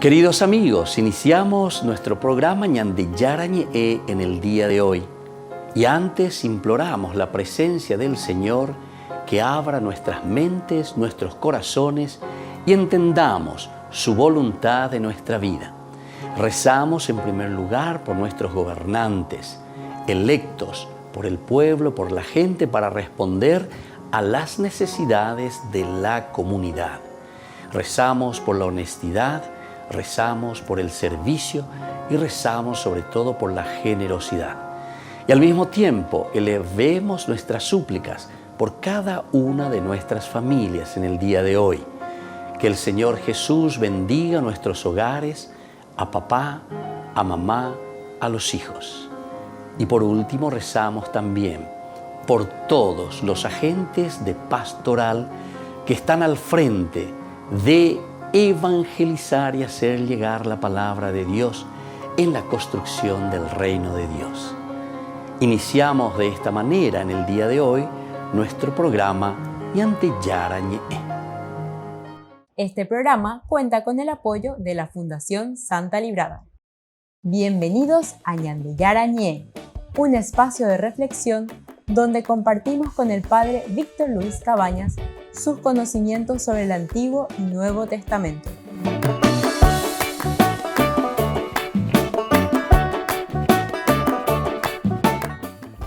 Queridos amigos, iniciamos nuestro programa Ñande Yarañe en el día de hoy. Y antes imploramos la presencia del Señor que abra nuestras mentes, nuestros corazones y entendamos su voluntad de nuestra vida. Rezamos en primer lugar por nuestros gobernantes, electos por el pueblo, por la gente, para responder a las necesidades de la comunidad. Rezamos por la honestidad, rezamos por el servicio y rezamos sobre todo por la generosidad. Y al mismo tiempo elevemos nuestras súplicas por cada una de nuestras familias en el día de hoy. Que el Señor Jesús bendiga nuestros hogares, a papá, a mamá, a los hijos. Y por último rezamos también por todos los agentes de pastoral que están al frente de evangelizar y hacer llegar la palabra de Dios en la construcción del reino de Dios. Iniciamos de esta manera en el día de hoy nuestro programa Ñande Yarañe. Este programa cuenta con el apoyo de la Fundación Santa Librada. Bienvenidos a Ñande Yarañe, un espacio de reflexión donde compartimos con el Padre Víctor Luis Cabañas sus conocimientos sobre el Antiguo y Nuevo Testamento.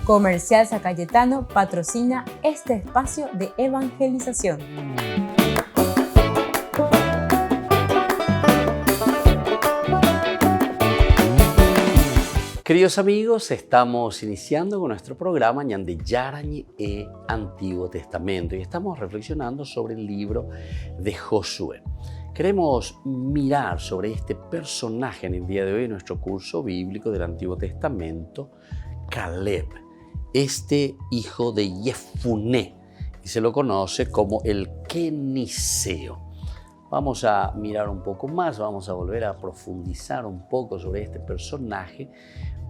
Comercial San Cayetano patrocina este espacio de evangelización. Queridos amigos, estamos iniciando con nuestro programa Ñande Yarañe Antiguo Testamento y estamos reflexionando sobre el libro de Josué. Queremos mirar sobre este personaje en el día de hoy en nuestro curso bíblico del Antiguo Testamento, Caleb, este hijo de Jefuné, y se lo conoce como el Keniseo. Vamos a mirar un poco más, vamos a volver a profundizar un poco sobre este personaje,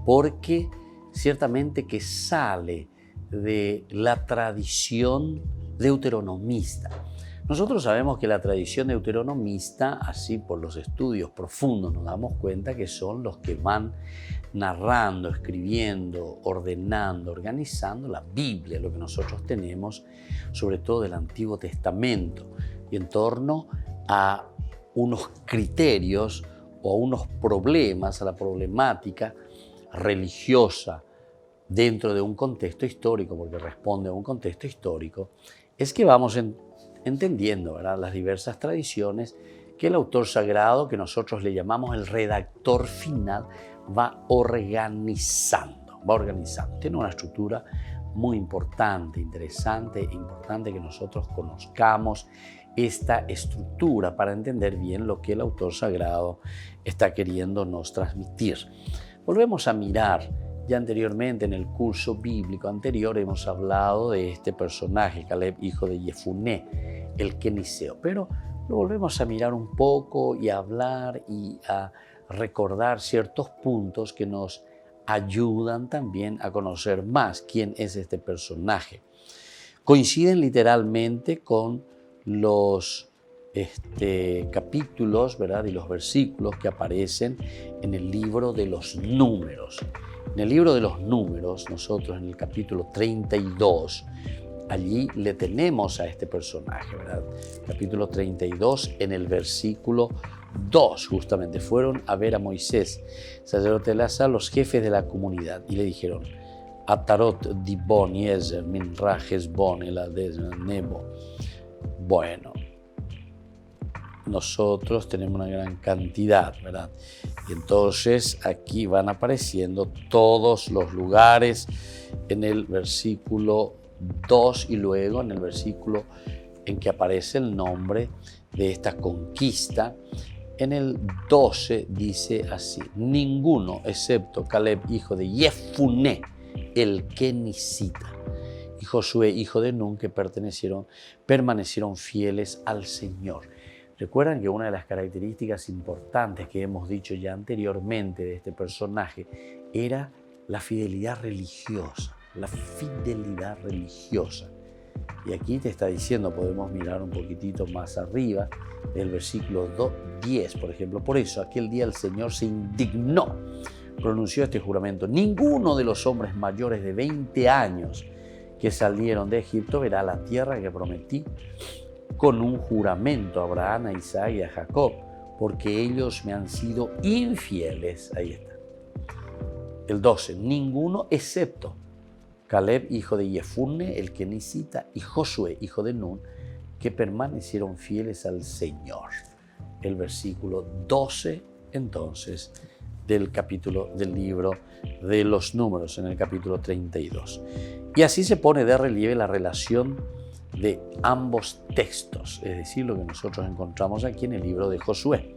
porque ciertamente que sale de la tradición deuteronomista. Nosotros sabemos que la tradición deuteronomista, así por los estudios profundos nos damos cuenta que son los que van narrando, escribiendo, ordenando, organizando la Biblia, lo que nosotros tenemos, sobre todo del Antiguo Testamento, y en torno a unos criterios o a unos problemas, a la problemática religiosa dentro de un contexto histórico, porque responde a un contexto histórico, es que vamos entendiendo, ¿verdad?, las diversas tradiciones que el autor sagrado, que nosotros le llamamos el redactor final, va organizando. Tiene una estructura muy importante, interesante e importante que nosotros conozcamos esta estructura para entender bien lo que el autor sagrado está queriendo nos transmitir. Volvemos a mirar, ya anteriormente en el curso bíblico anterior hemos hablado de este personaje, Caleb, hijo de Jefuné, el Keniseo, pero lo volvemos a mirar un poco y a hablar y a recordar ciertos puntos que nos ayudan también a conocer más quién es este personaje. Coinciden literalmente con los capítulos, ¿verdad?, y los versículos que aparecen en el libro de los Números. En el libro de los Números, nosotros en el capítulo 32, allí le tenemos a este personaje, ¿verdad? Capítulo 32, en el versículo 2, justamente, fueron a ver a Moisés, sacerdote de Eleazar, los jefes de la comunidad, y le dijeron: Atarot, Dibón, Yezer, Minra, Hezbón, Eladez, Nebo. Bueno, nosotros tenemos una gran cantidad, ¿verdad? Y entonces aquí van apareciendo todos los lugares en el versículo 2 y luego en el versículo en que aparece el nombre de esta conquista. En el 12 dice así: ninguno excepto Caleb, hijo de Jefuné, el kenisita, y Josué, hijo de Nun, que permanecieron fieles al Señor. Recuerdan que una de las características importantes que hemos dicho ya anteriormente de este personaje era la fidelidad religiosa. La fidelidad religiosa. Y aquí te está diciendo, podemos mirar un poquitito más arriba, del versículo 10, por ejemplo. Por eso, aquel día el Señor se indignó, pronunció este juramento: ninguno de los hombres mayores de 20 años que salieron de Egipto verá la tierra que prometí con un juramento a Abraham, a Isaac y a Jacob, porque ellos me han sido infieles. Ahí está. El 12, ninguno excepto Caleb, hijo de Jefune, el kenicita, y Josué, hijo de Nun, que permanecieron fieles al Señor. El versículo 12, entonces, del libro de los Números, en el capítulo 32. Y así se pone de relieve la relación de ambos textos, es decir, lo que nosotros encontramos aquí en el libro de Josué.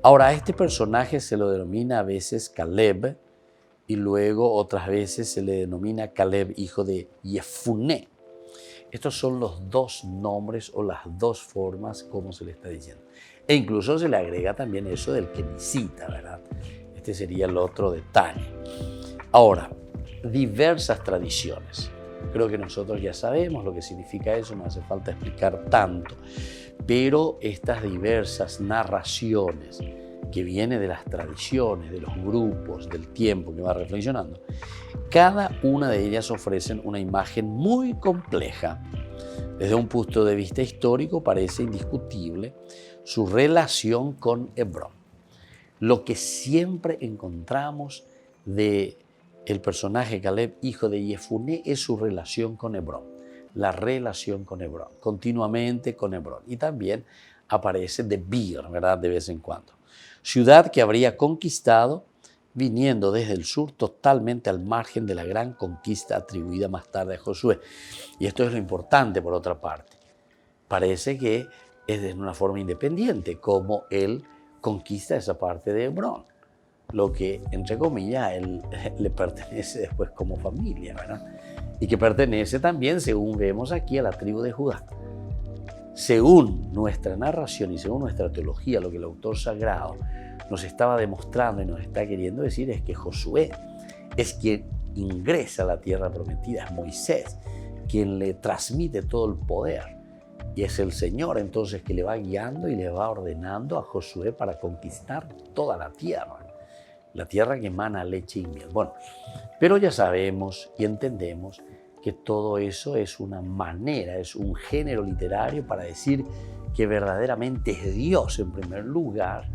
Ahora, a este personaje se lo denomina a veces Caleb, y luego otras veces se le denomina Caleb, hijo de Jefune. Estos son los dos nombres o las dos formas como se le está diciendo. E incluso se le agrega también eso del kenicita, ¿verdad? Este sería el otro detalle. Ahora, diversas tradiciones. Creo que nosotros ya sabemos lo que significa eso, no hace falta explicar tanto. Pero estas diversas narraciones que viene de las tradiciones, de los grupos, del tiempo que va reflexionando, cada una de ellas ofrecen una imagen muy compleja. Desde un punto de vista histórico parece indiscutible su relación con Hebrón. Lo que siempre encontramos de el personaje Caleb, hijo de Jefune, es su relación con Hebrón, la relación con Hebrón, continuamente con Hebrón. Y también aparece Debir, ¿verdad?, de vez en cuando. Ciudad que habría conquistado viniendo desde el sur, totalmente al margen de la gran conquista atribuida más tarde a Josué. Y esto es lo importante, por otra parte. Parece que es de una forma independiente como él conquista esa parte de Hebrón, lo que, entre comillas, a él le pertenece después como familia, ¿verdad? Y que pertenece también, según vemos aquí, a la tribu de Judá. Según nuestra narración y según nuestra teología, lo que el autor sagrado nos estaba demostrando y nos está queriendo decir es que Josué es quien ingresa a la tierra prometida, es Moisés quien le transmite todo el poder. Y es el Señor entonces que le va guiando y le va ordenando a Josué para conquistar toda la tierra que emana leche y miel. Bueno, pero ya sabemos y entendemos que todo eso es una manera, es un género literario para decir que verdaderamente es Dios en primer lugar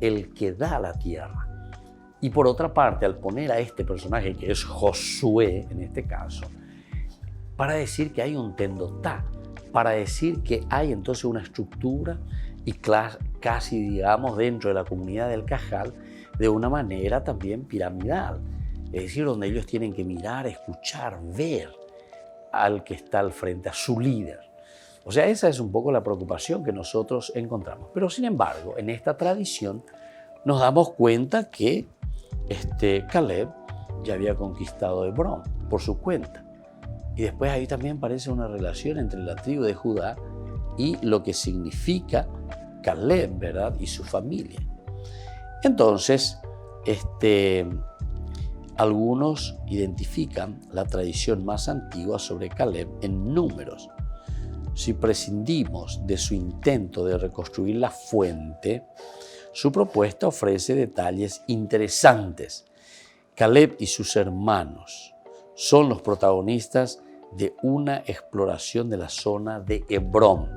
el que da la tierra. Y por otra parte, al poner a este personaje que es Josué, en este caso, para decir que hay un tendotá, para decir que hay entonces una estructura y casi, digamos, dentro de la comunidad del Cajal, de una manera también piramidal. Es decir, donde ellos tienen que mirar, escuchar, ver al que está al frente, a su líder. O sea, esa es un poco la preocupación que nosotros encontramos. Pero sin embargo, en esta tradición nos damos cuenta que Caleb ya había conquistado Hebrón por su cuenta. Y después ahí también parece una relación entre la tribu de Judá y lo que significa Caleb, ¿verdad?, y su familia. Entonces, algunos identifican la tradición más antigua sobre Caleb en Números. Si prescindimos de su intento de reconstruir la fuente, su propuesta ofrece detalles interesantes. Caleb y sus hermanos son los protagonistas de una exploración de la zona de Hebrón.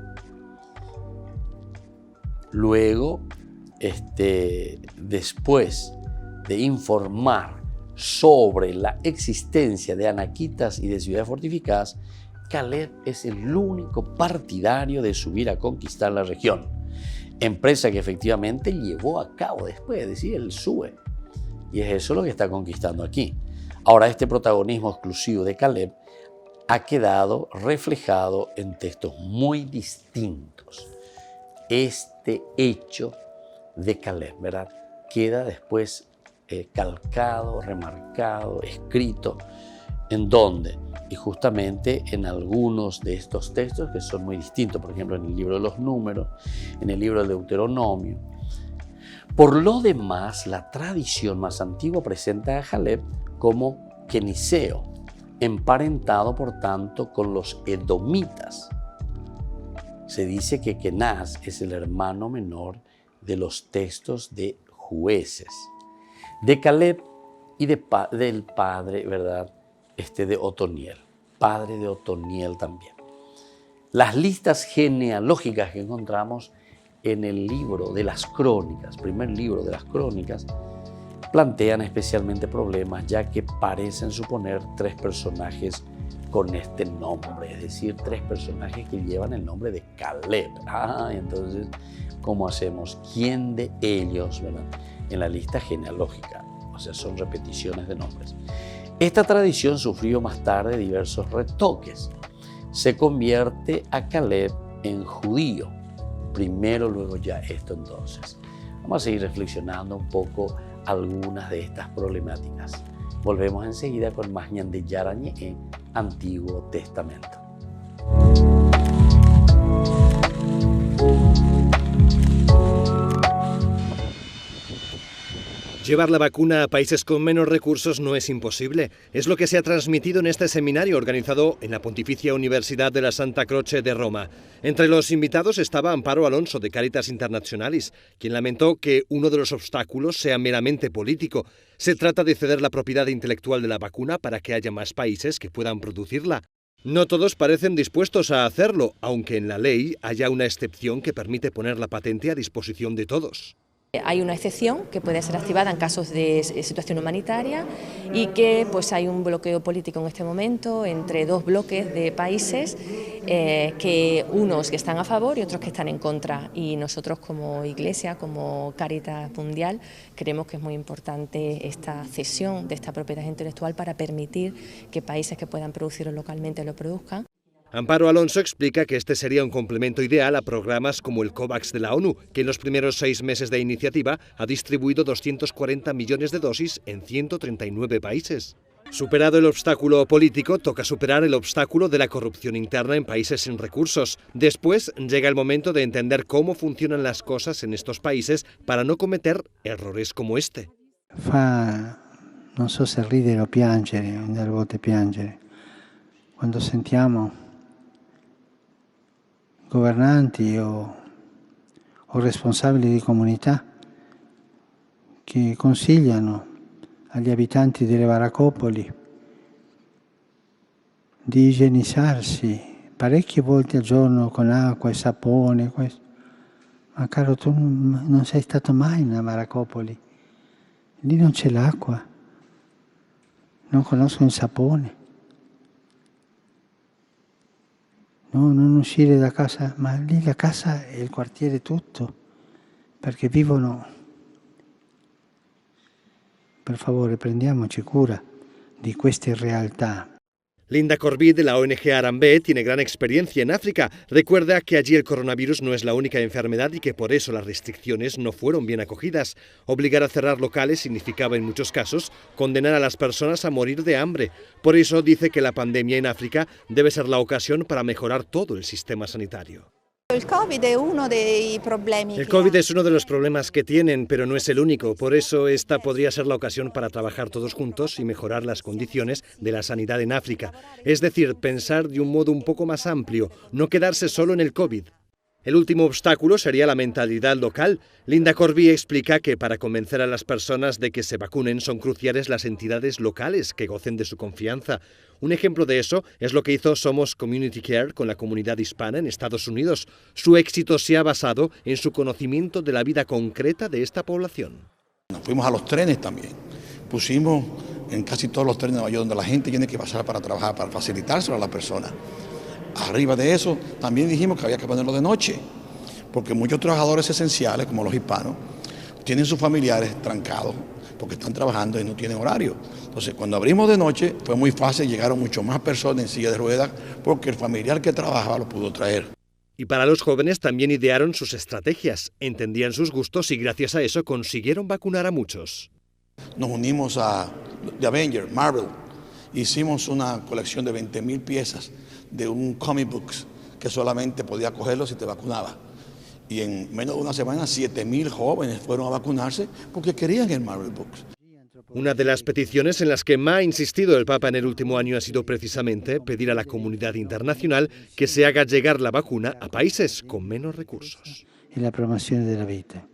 Luego, después de informar sobre la existencia de anaquitas y de ciudades fortificadas, Caleb es el único partidario de subir a conquistar la región, empresa que efectivamente llevó a cabo después, es decir, él sube. Y es eso lo que está conquistando aquí. Ahora, este protagonismo exclusivo de Caleb ha quedado reflejado en textos muy distintos. Este hecho de Caleb, ¿verdad?, queda después calcado, remarcado, escrito. ¿En dónde? Y justamente en algunos de estos textos que son muy distintos, por ejemplo en el libro de los Números, en el libro del Deuteronomio. Por lo demás, la tradición más antigua presenta a Caleb como keniceo, emparentado por tanto con los edomitas. Se dice que Kenaz es el hermano menor de los textos de Jueces, de Caleb y del padre, ¿verdad? De Otoniel, padre de Otoniel también. Las listas genealógicas que encontramos en el libro de las Crónicas, primer libro de las Crónicas, plantean especialmente problemas, ya que parecen suponer 3 personajes con este nombre, es decir, 3 personajes que llevan el nombre de Caleb. Entonces, ¿cómo hacemos? ¿Quién de ellos, verdad? En la lista genealógica, o sea, son repeticiones de nombres. Esta tradición sufrió más tarde diversos retoques. Se convierte a Caleb en judío. Primero, luego ya esto entonces. Vamos a seguir reflexionando un poco algunas de estas problemáticas. Volvemos enseguida con más Ñande Yarañé, Antiguo Testamento. Llevar la vacuna a países con menos recursos no es imposible. Es lo que se ha transmitido en este seminario organizado en la Pontificia Universidad de la Santa Croce de Roma. Entre los invitados estaba Amparo Alonso de Caritas Internationalis, quien lamentó que uno de los obstáculos sea meramente político. Se trata de ceder la propiedad intelectual de la vacuna para que haya más países que puedan producirla. No todos parecen dispuestos a hacerlo, aunque en la ley haya una excepción que permite poner la patente a disposición de todos. Hay una excepción que puede ser activada en casos de situación humanitaria y que pues hay un bloqueo político en este momento entre 2 bloques de países, que unos que están a favor y otros que están en contra, y nosotros como Iglesia, como Caritas Mundial, creemos que es muy importante esta cesión de esta propiedad intelectual para permitir que países que puedan producirlo localmente lo produzcan. Amparo Alonso explica que este sería un complemento ideal a programas como el COVAX de la ONU, que en los primeros 6 meses de iniciativa ha distribuido 240 millones de dosis en 139 países. Superado el obstáculo político, toca superar el obstáculo de la corrupción interna en países sin recursos. Después llega el momento de entender cómo funcionan las cosas en estos países para no cometer errores como este. Non so se ridere o piangere, delle volte piangere, quando sentiamo governanti o responsabili di comunità che consigliano agli abitanti delle baraccopoli di igienizzarsi parecchie volte al giorno con acqua e sapone. Ma caro, tu non sei stato mai in una baraccopoli, lì non c'è l'acqua, non conosco il sapone. No, non uscire da casa, ma lì la casa e il quartiere tutto, perché vivono. Per favore, prendiamoci cura di queste realtà. Linda Corbí, de la ONG Arambe, tiene gran experiencia en África. Recuerda que allí el coronavirus no es la única enfermedad y que por eso las restricciones no fueron bien acogidas. Obligar a cerrar locales significaba en muchos casos condenar a las personas a morir de hambre. Por eso dice que la pandemia en África debe ser la ocasión para mejorar todo el sistema sanitario. El COVID es uno de los problemas que tienen, pero no es el único. Por eso esta podría ser la ocasión para trabajar todos juntos y mejorar las condiciones de la sanidad en África. Es decir, pensar de un modo un poco más amplio, no quedarse solo en el COVID. El último obstáculo sería la mentalidad local. Linda Corbí explica que para convencer a las personas de que se vacunen son cruciales las entidades locales que gocen de su confianza. Un ejemplo de eso es lo que hizo Somos Community Care con la comunidad hispana en Estados Unidos. Su éxito se ha basado en su conocimiento de la vida concreta de esta población. Nos fuimos a los trenes también. Pusimos en casi todos los trenes de Nueva York donde la gente tiene que pasar para trabajar, para facilitárselo a la persona. Arriba de eso, también dijimos que había que ponerlo de noche, porque muchos trabajadores esenciales, como los hispanos, tienen sus familiares trancados porque están trabajando y no tienen horario. Entonces, cuando abrimos de noche, fue muy fácil, llegaron mucho más personas en silla de ruedas, porque el familiar que trabajaba lo pudo traer. Y para los jóvenes también idearon sus estrategias, entendían sus gustos y gracias a eso consiguieron vacunar a muchos. Nos unimos a The Avengers, Marvel, hicimos una colección de 20,000 piezas de un comic books que solamente podía cogerlo si te vacunaba. Y en menos de una semana 7,000 jóvenes fueron a vacunarse porque querían el Marvel Books. Una de las peticiones en las que más ha insistido el Papa en el último año ha sido precisamente pedir a la comunidad internacional que se haga llegar la vacuna a países con menos recursos. Y la promoción de la vida.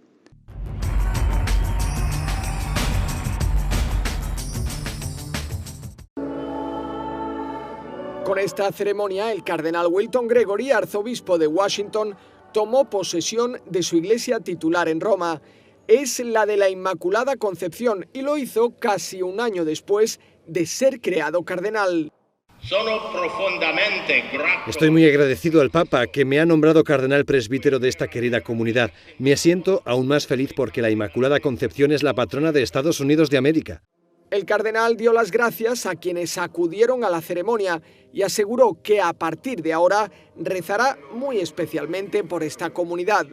Con esta ceremonia, el cardenal Wilton Gregory, arzobispo de Washington, tomó posesión de su iglesia titular en Roma. Es la de la Inmaculada Concepción y lo hizo casi un año después de ser creado cardenal. Estoy muy agradecido al Papa, que me ha nombrado cardenal presbítero de esta querida comunidad. Me siento aún más feliz porque la Inmaculada Concepción es la patrona de Estados Unidos de América. El cardenal dio las gracias a quienes acudieron a la ceremonia y aseguró que a partir de ahora rezará muy especialmente por esta comunidad.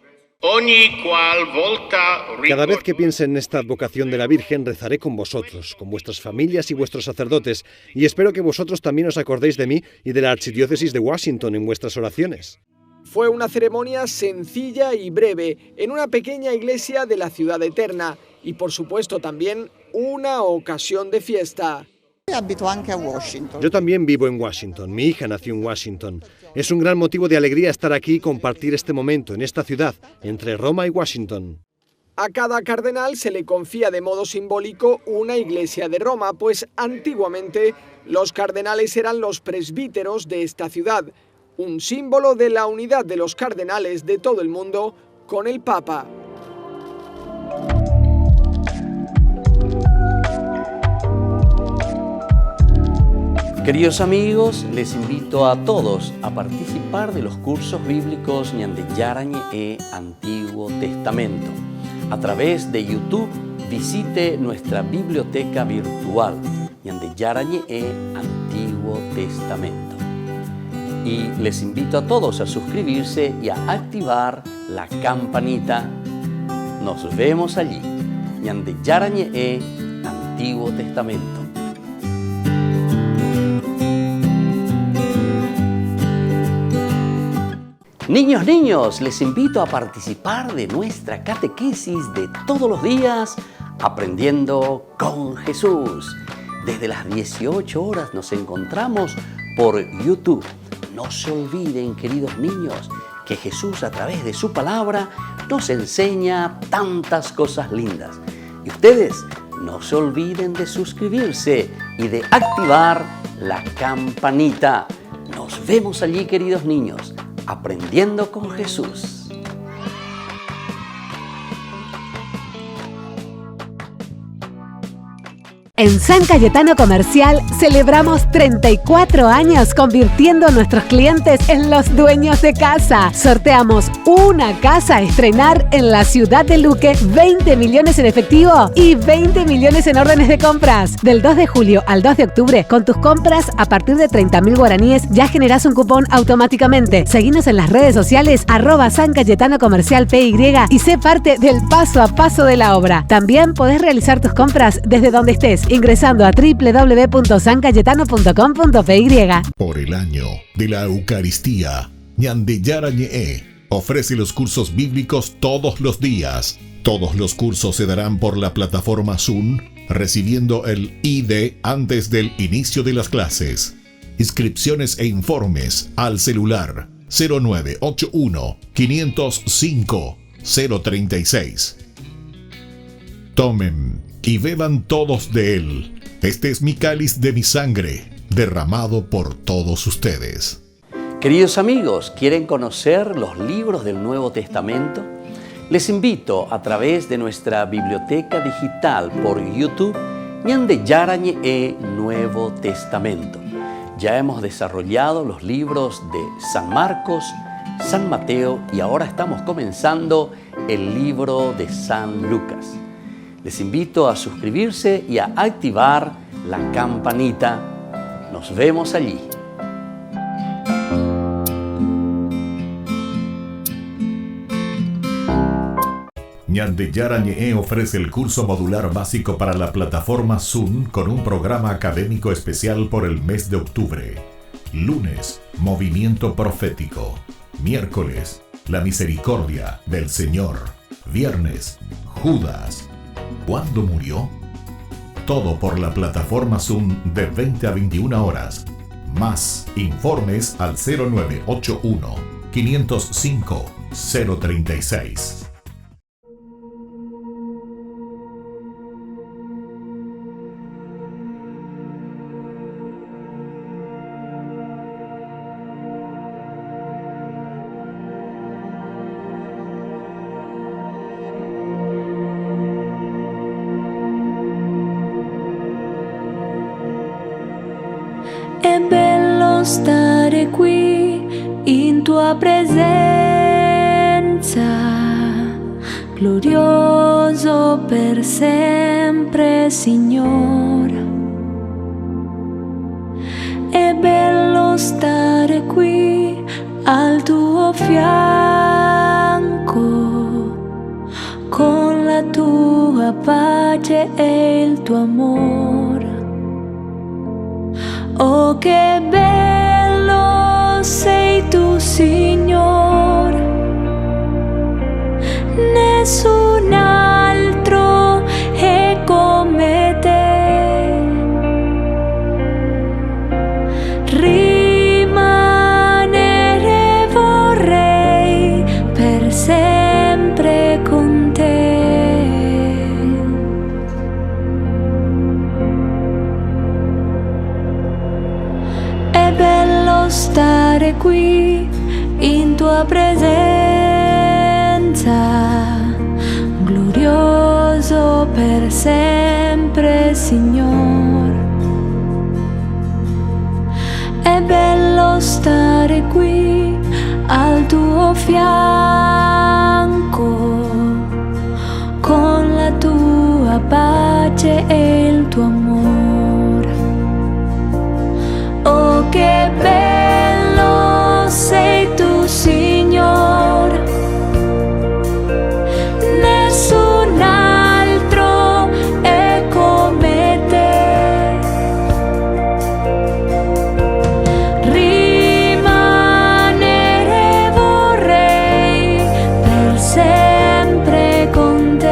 Cada vez que piense en esta advocación de la Virgen, rezaré con vosotros, con vuestras familias y vuestros sacerdotes, y espero que vosotros también os acordéis de mí y de la Archidiócesis de Washington en vuestras oraciones. Fue una ceremonia sencilla y breve en una pequeña iglesia de la Ciudad Eterna y, por supuesto, también una ocasión de fiesta. Yo también vivo en Washington, mi hija nació en Washington. Es un gran motivo de alegría estar aquí y compartir este momento en esta ciudad, entre Roma y Washington. A cada cardenal se le confía de modo simbólico una iglesia de Roma, pues antiguamente los cardenales eran los presbíteros de esta ciudad, un símbolo de la unidad de los cardenales de todo el mundo con el Papa. Queridos amigos, les invito a todos a participar de los cursos bíblicos Ñande Yarañe e Antiguo Testamento. A través de YouTube, visite nuestra biblioteca virtual Ñande Yarañe e Antiguo Testamento. Y les invito a todos a suscribirse y a activar la campanita. Nos vemos allí. Ñande Yarañe e Antiguo Testamento. Niños, les invito a participar de nuestra catequesis de todos los días, Aprendiendo con Jesús. Desde las 18 horas nos encontramos por YouTube. No se olviden, queridos niños, que Jesús a través de su palabra nos enseña tantas cosas lindas. Y ustedes no se olviden de suscribirse y de activar la campanita. Nos vemos allí, queridos niños. Aprendiendo con Jesús. En San Cayetano Comercial celebramos 34 años convirtiendo a nuestros clientes en los dueños de casa. Sorteamos una casa a estrenar en la ciudad de Luque, 20 millones en efectivo y 20 millones en órdenes de compras. Del 2 de julio al 2 de octubre, con tus compras a partir de 30.000 guaraníes ya generás un cupón automáticamente. Seguinos en las redes sociales @San Cayetano Comercial PY y sé parte del paso a paso de la obra. También podés realizar tus compras desde donde estés, ingresando a www.sancayetano.com.py. Por el año de la Eucaristía, Ñande Yarañe ofrece los cursos bíblicos todos los días. Todos los cursos se darán por la plataforma Zoom, recibiendo el ID antes del inicio de las clases. Inscripciones e informes al celular 0981 505 036. Tomen y beban todos de él. Este es mi cáliz de mi sangre, derramado por todos ustedes. Queridos amigos, ¿quieren conocer los libros del Nuevo Testamento? Les invito a través de nuestra biblioteca digital por YouTube, Ñande Yarañe e Nuevo Testamento. Ya hemos desarrollado los libros de San Marcos, San Mateo y ahora estamos comenzando el libro de San Lucas. Les invito a suscribirse y a activar la campanita. Nos vemos allí. Ñande Yarañe ofrece el curso modular básico para la plataforma Zoom con un programa académico especial por el mes de octubre. Lunes, movimiento profético. Miércoles, la misericordia del Señor. Viernes, Judas. ¿Cuándo murió? Todo por la plataforma Zoom de 20 a 21 horas. Más informes al 0981 505 036. È bello stare qui in tua presenza, glorioso per sempre, Signore. È bello stare qui al tuo fianco, con la tua pace e il tuo amore. Oh, che bello sei tu, Signore, nessun altro è come te. Rimanere vorrei per sempre con te. È bello stare qui in tua presenza, glorioso per sempre, Signore. È bello stare qui al tuo fianco, con la tua pace e il tuo amore. Oh, che bello sei tu, Signore, nessun altro è come te. Rimanere vorrei per sempre con te.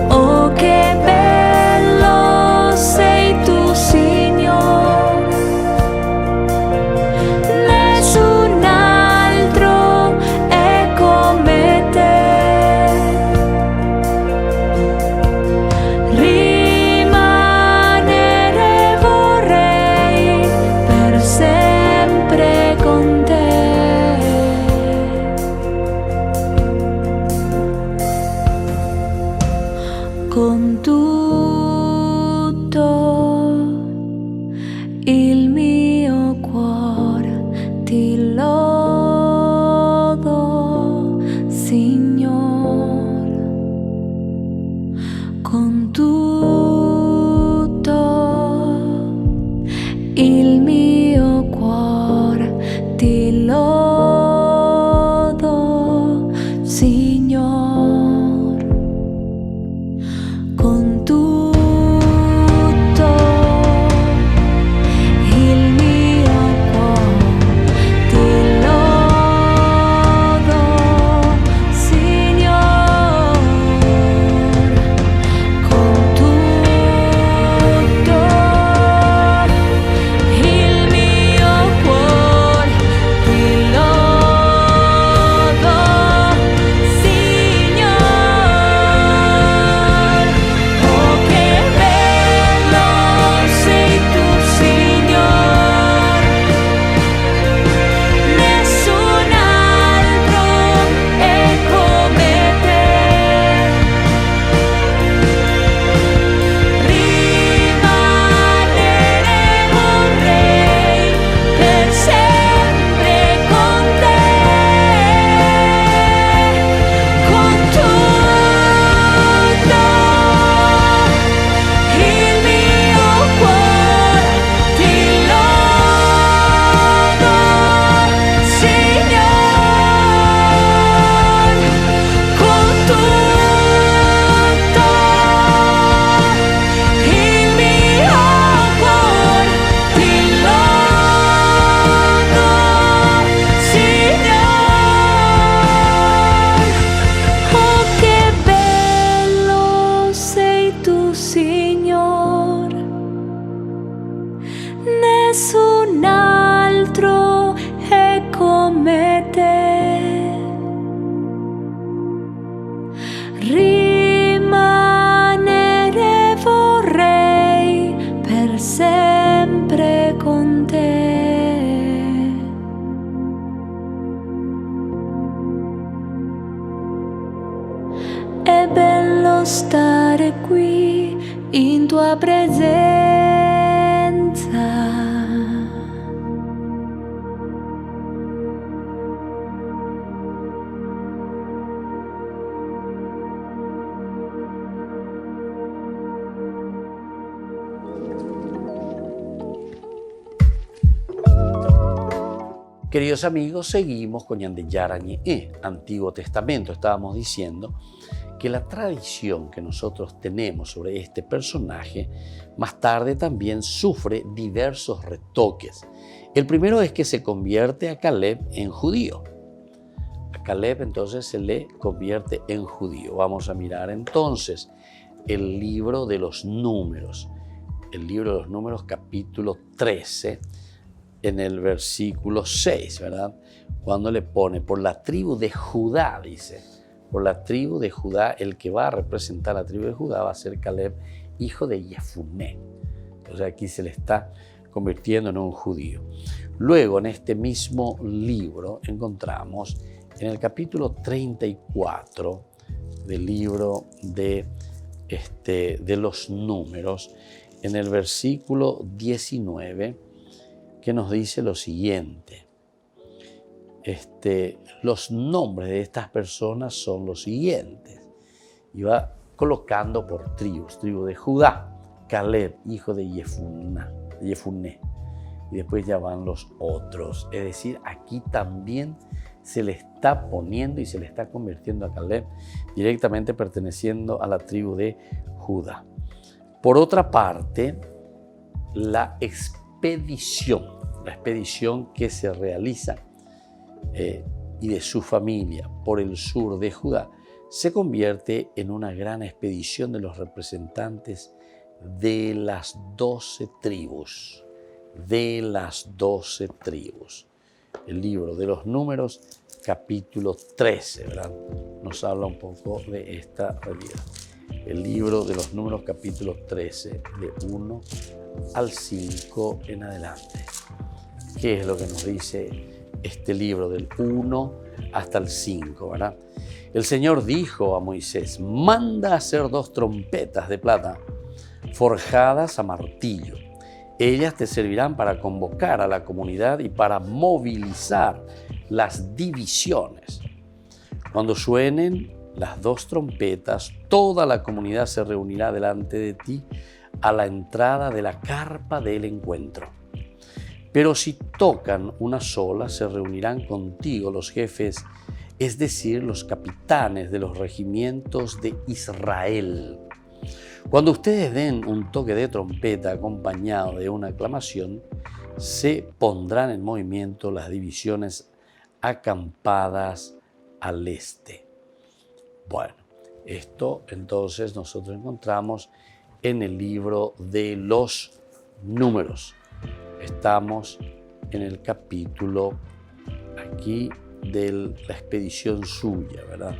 Oh, che bello sei tu, Signore, nessun altro è come te. Rimanere vorrei per sempre con te. Con tutto il mio cuore ti lodo, Signore. Con tutto il mio cuore ti lodo, Signore. Con rimanere vorrei per sempre con te. È bello stare qui in tua presenza. Queridos amigos, seguimos con Ñande Yarañe, Antiguo Testamento. Estábamos diciendo que la tradición que nosotros tenemos sobre este personaje más tarde también sufre diversos retoques. El primero es que se convierte a Caleb en judío. A Caleb entonces se le convierte en judío. Vamos a mirar entonces el libro de los Números. El libro de los Números, capítulo 13. En el versículo 6, ¿verdad? Cuando le pone por la tribu de Judá, dice, por la tribu de Judá, el que va a representar la tribu de Judá va a ser Caleb, hijo de Jefuné. Entonces aquí se le está convirtiendo en un judío. Luego, en este mismo libro, encontramos en el capítulo 34 del libro de los Números, en el versículo 19, que nos dice lo siguiente. Los nombres de estas personas son los siguientes. Y va colocando por tribus. Tribu de Judá, Caleb, hijo de Jefuné. Y después ya van los otros. Es decir, aquí también se le está poniendo y se le está convirtiendo a Caleb directamente perteneciendo a la tribu de Judá. Por otra parte, la expedición que se realiza y de su familia por el sur de Judá se convierte en una gran expedición de los representantes de las 12 tribus. El libro de los Números, capítulo 13, ¿verdad? Nos habla un poco de esta realidad. El libro de los Números, capítulo 13, de 1 al 5 en adelante. ¿Qué es lo que nos dice este libro del 1 hasta el 5, ¿verdad? El Señor dijo a Moisés: manda a hacer 2 trompetas de plata forjadas a martillo. Ellas te servirán para convocar a la comunidad y para movilizar las divisiones. Cuando suenen las 2 trompetas, toda la comunidad se reunirá delante de ti a la entrada de la carpa del encuentro. Pero si tocan una sola, se reunirán contigo los jefes, es decir, los capitanes de los regimientos de Israel. Cuando ustedes den un toque de trompeta acompañado de una aclamación, se pondrán en movimiento las divisiones acampadas al este. Bueno, esto entonces nosotros encontramos en el libro de los Números. Estamos en el capítulo aquí de la expedición suya, ¿verdad?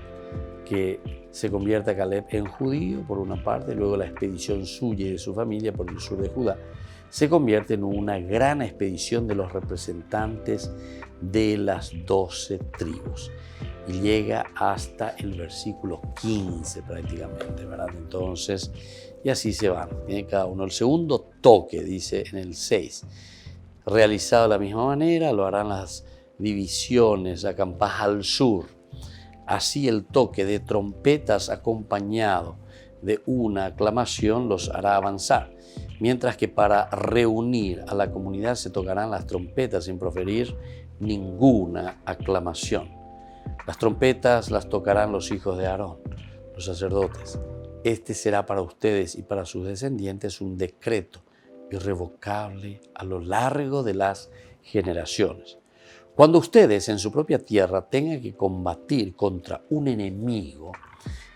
Que se convierte a Caleb en judío por una parte, luego la expedición suya y de su familia por el sur de Judá se convierte en una gran expedición de los representantes de las 12 tribus y llega hasta el versículo 15 prácticamente, ¿verdad? Entonces, y así se van, tiene cada uno. El segundo toque, dice en el 6, realizado de la misma manera, lo harán las divisiones acampadas al sur. Así el toque de trompetas acompañado de una aclamación los hará avanzar, mientras que para reunir a la comunidad se tocarán las trompetas sin proferir ninguna aclamación. Las trompetas las tocarán los hijos de Aarón, los sacerdotes. Este será para ustedes y para sus descendientes un decreto irrevocable a lo largo de las generaciones. Cuando ustedes en su propia tierra tengan que combatir contra un enemigo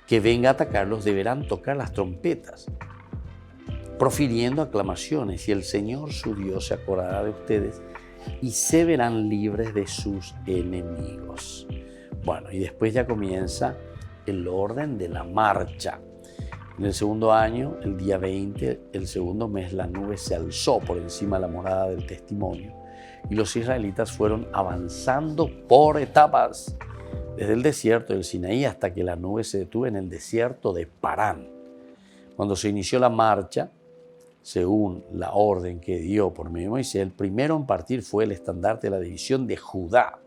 que venga a atacarlos, deberán tocar las trompetas, profiriendo aclamaciones, y el Señor su Dios se acordará de ustedes y se verán libres de sus enemigos. Bueno, y después ya comienza el orden de la marcha. En el segundo año, el día 20, el segundo mes, la nube se alzó por encima de la morada del testimonio y los israelitas fueron avanzando por etapas, desde el desierto del Sinaí hasta que la nube se detuvo en el desierto de Parán. Cuando se inició la marcha, según la orden que dio por medio de Moisés, el primero en partir fue el estandarte de la división de Judá,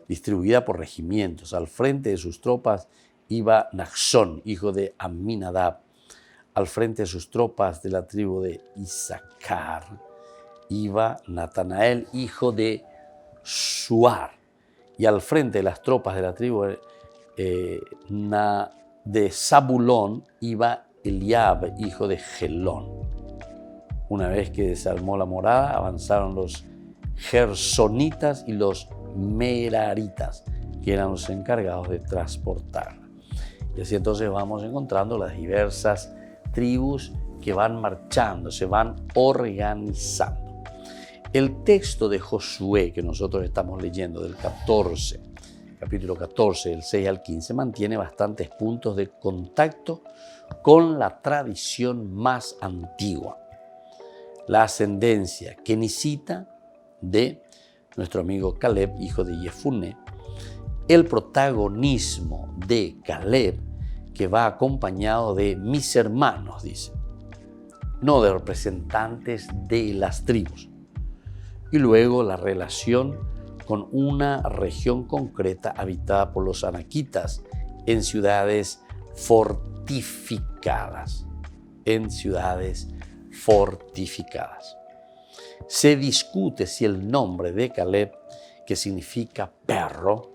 distribuida por regimientos. Al frente de sus tropas iba Naxón, hijo de Aminadab. Al frente de sus tropas de la tribu de Isaacar iba Natanael, hijo de Suar. Y al frente de las tropas de la tribu de Zabulón iba Eliab, hijo de Gelón. Una vez que desarmó la morada, avanzaron los gersonitas y los meraritas, que eran los encargados de transportarla. Y así entonces vamos encontrando las diversas tribus que van marchando, se van organizando. El texto de Josué que nosotros estamos leyendo del capítulo 14, del 6 al 15, mantiene bastantes puntos de contacto con la tradición más antigua. La ascendencia kenicita de nuestro amigo Caleb, hijo de Jefuné, el protagonismo de Caleb, que va acompañado de mis hermanos, dice, no de representantes de las tribus. Y luego la relación con una región concreta habitada por los anaquitas en ciudades fortificadas. Se discute si el nombre de Caleb, que significa perro,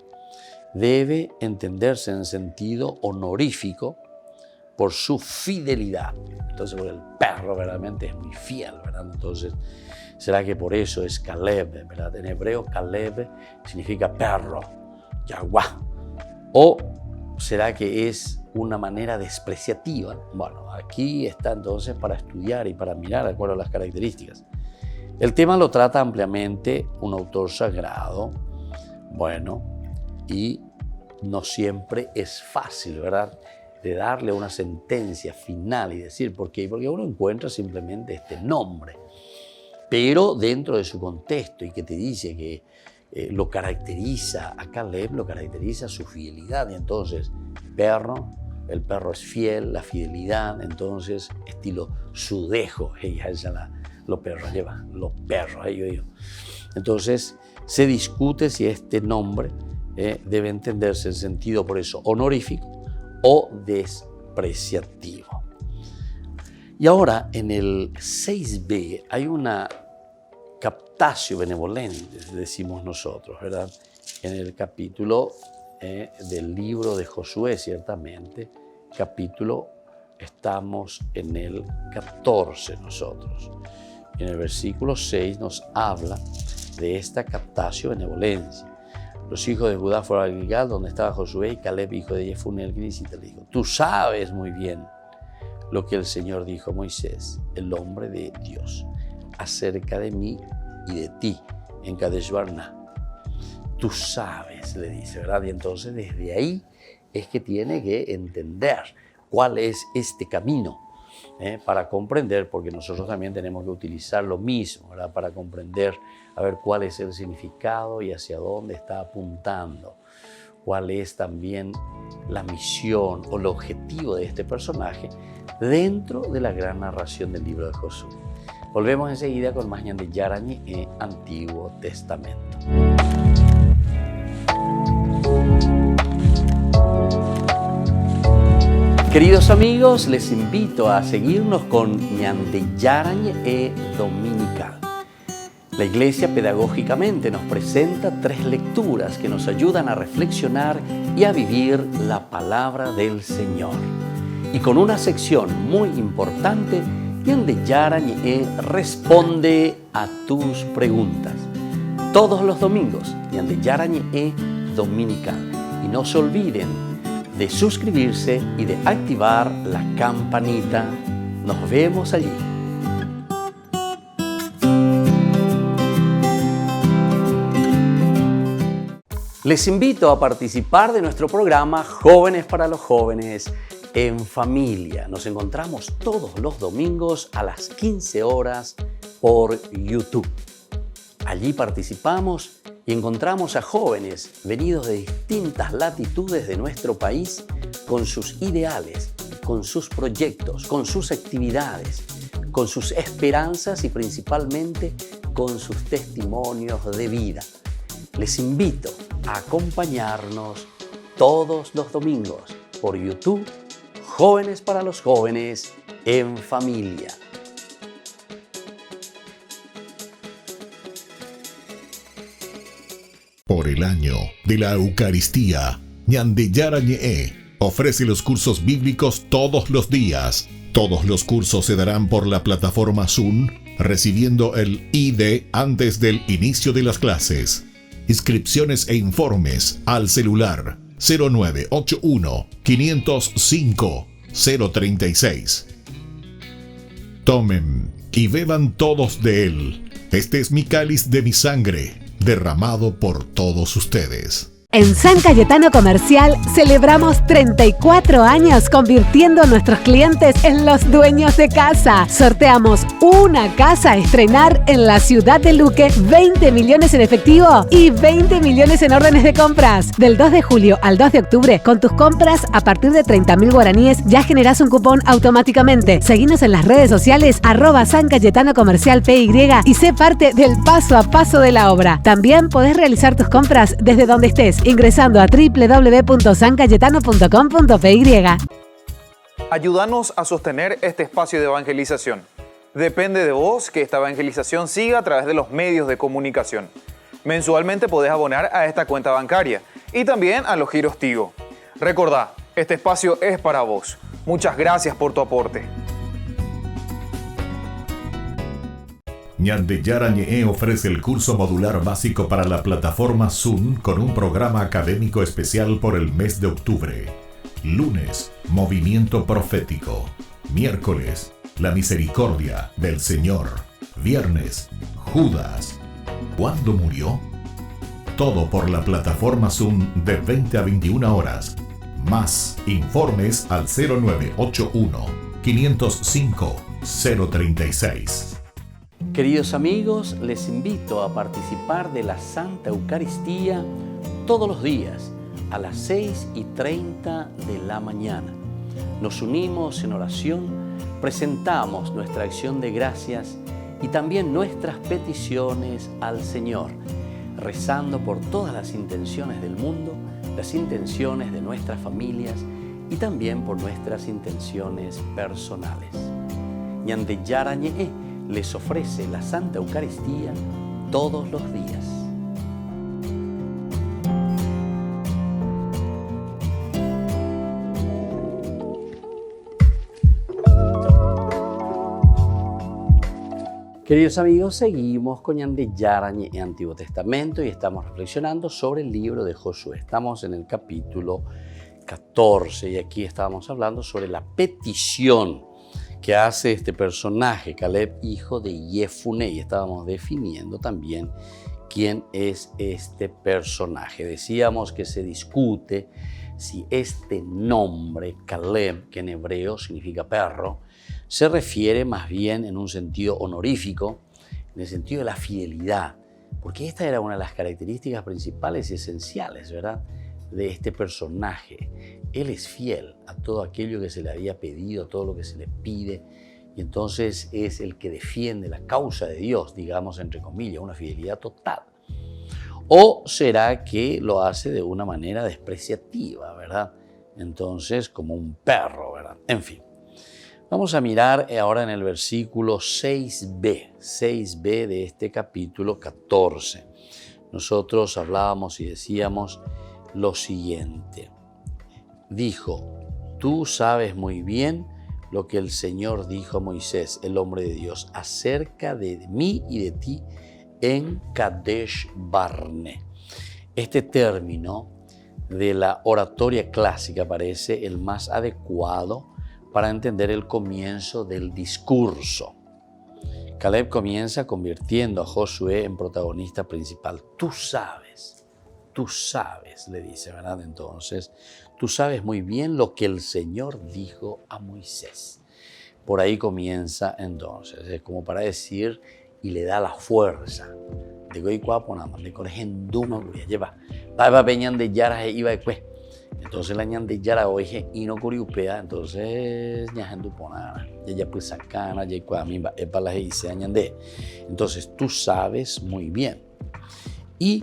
debe entenderse en sentido honorífico por su fidelidad. Entonces, porque el perro verdaderamente es muy fiel, ¿verdad? Entonces, ¿será que por eso es Caleb, ¿verdad? En hebreo, Caleb significa perro, yaguá. ¿O será que es una manera despreciativa? Bueno, aquí está entonces para estudiar y para mirar de acuerdo a las características. El tema lo trata ampliamente un autor sagrado, bueno, y no siempre es fácil, ¿verdad?, de darle una sentencia final y decir por qué. Porque uno encuentra simplemente este nombre, pero dentro de su contexto, y que te dice que lo caracteriza a Caleb, lo caracteriza su fidelidad. Y entonces, el perro es fiel, la fidelidad, entonces, estilo sudejo, los perros llevan, los perros, ellos. Entonces, se discute si este nombre debe entenderse en sentido, por eso, honorífico o despreciativo. Y ahora, en el 6b, hay una captatio benevolente, decimos nosotros, ¿verdad? En el capítulo del libro de Josué, ciertamente, estamos en el 14 nosotros. En el versículo 6 nos habla de esta captatio benevolencia. Los hijos de Judá fueron a Gilgal, donde estaba Josué, y Caleb, hijo de Jefuné, el kenicita, le dijo: tú sabes muy bien lo que el Señor dijo a Moisés, el hombre de Dios, acerca de mí y de ti en Kadesh Barnea. Tú sabes, le dice, ¿verdad? Y entonces desde ahí es que tiene que entender cuál es este camino para comprender, porque nosotros también tenemos que utilizar lo mismo, ¿verdad?, para comprender, a ver cuál es el significado y hacia dónde está apuntando, cuál es también la misión o el objetivo de este personaje dentro de la gran narración del libro de Josué. Volvemos enseguida con más Ñande Yarañe en Antiguo Testamento. Queridos amigos, les invito a seguirnos con Ñande Yarañe Dominical. La Iglesia pedagógicamente nos presenta 3 lecturas que nos ayudan a reflexionar y a vivir la palabra del Señor. Y con una sección muy importante, Ñande Yarañe responde a tus preguntas. Todos los domingos, Ñande Yarañe Dominical. Y no se olviden de suscribirse y de activar la campanita. Nos vemos allí. Les invito a participar de nuestro programa Jóvenes para los Jóvenes en Familia. Nos encontramos todos los domingos a las 15 horas por YouTube. Allí participamos y encontramos a jóvenes venidos de distintas latitudes de nuestro país con sus ideales, con sus proyectos, con sus actividades, con sus esperanzas y principalmente con sus testimonios de vida. Les invito a acompañarnos todos los domingos por YouTube, Jóvenes para los Jóvenes en Familia. Por el año de la Eucaristía, Ñande Yara Ñe ofrece los cursos bíblicos todos los días. Todos los cursos se darán por la plataforma Zoom, recibiendo el ID antes del inicio de las clases. Inscripciones e informes al celular 0981 505 036. Tomen y beban todos de él. Este es mi cáliz de mi sangre, derramado por todos ustedes. En San Cayetano Comercial celebramos 34 años convirtiendo a nuestros clientes en los dueños de casa. Sorteamos una casa a estrenar en la ciudad de Luque, 20 millones en efectivo y 20 millones en órdenes de compras. Del 2 de julio al 2 de octubre, con tus compras a partir de 30.000 guaraníes ya generás un cupón automáticamente. Seguinos en las redes sociales @San Cayetano Comercial PY y sé parte del paso a paso de la obra. También podés realizar tus compras desde donde estés, ingresando a www.sancayetano.com.py. Ayúdanos a sostener este espacio de evangelización. Depende de vos que esta evangelización siga a través de los medios de comunicación. Mensualmente podés abonar a esta cuenta bancaria y también a los giros Tigo. Recordá, este espacio es para vos. Muchas gracias por tu aporte. Ñande Yara Ñe ofrece el curso modular básico para la plataforma Zoom con un programa académico especial por el mes de octubre. Lunes, Movimiento Profético. Miércoles, La Misericordia del Señor. Viernes, Judas. ¿Cuándo murió? Todo por la plataforma Zoom de 20 a 21 horas. Más informes al 0981 505 036. Queridos amigos, les invito a participar de la Santa Eucaristía todos los días a las 6:30 de la mañana. Nos unimos en oración, presentamos nuestra acción de gracias y también nuestras peticiones al Señor, rezando por todas las intenciones del mundo, las intenciones de nuestras familias y también por nuestras intenciones personales. Ñande Yara Ñe les ofrece la Santa Eucaristía todos los días. Queridos amigos, seguimos con Ñande Yara Ñe Antiguo Testamento y estamos reflexionando sobre el libro de Josué. Estamos en el capítulo 14 y aquí estábamos hablando sobre la petición que hace este personaje, Caleb, hijo de Yefuné, y estábamos definiendo también quién es este personaje. Decíamos que se discute si este nombre, Caleb, que en hebreo significa perro, se refiere más bien en un sentido honorífico, en el sentido de la fidelidad, porque esta era una de las características principales y esenciales, ¿verdad?, de este personaje. Él es fiel a todo aquello que se le había pedido, a todo lo que se le pide, y entonces es el que defiende la causa de Dios, digamos entre comillas, una fidelidad total. ¿O será que lo hace de una manera despreciativa, verdad? Entonces, como un perro, ¿verdad? En fin. Vamos a mirar ahora en el versículo 6b de este capítulo 14. Nosotros hablábamos y decíamos lo siguiente. Dijo, tú sabes muy bien lo que el Señor dijo a Moisés, el hombre de Dios, acerca de mí y de ti en Kadesh Barne. Este término de la oratoria clásica parece el más adecuado para entender el comienzo del discurso. Caleb comienza convirtiendo a Josué en protagonista principal. Tú tú sabes, le dice, ¿verdad? Entonces, tú sabes muy bien lo que el Señor dijo a Moisés. Por ahí comienza entonces, es como para decir, y le da la fuerza. De goy cuaponama, de colegio duma curia, lleva. Va peñan de yara iba después. Entonces la ñan de yara oye y no curiupea, entonces ñajan du ponana. Ya pues sacana, ya cuamimba, es para la dice añan de. Entonces tú sabes muy bien. Y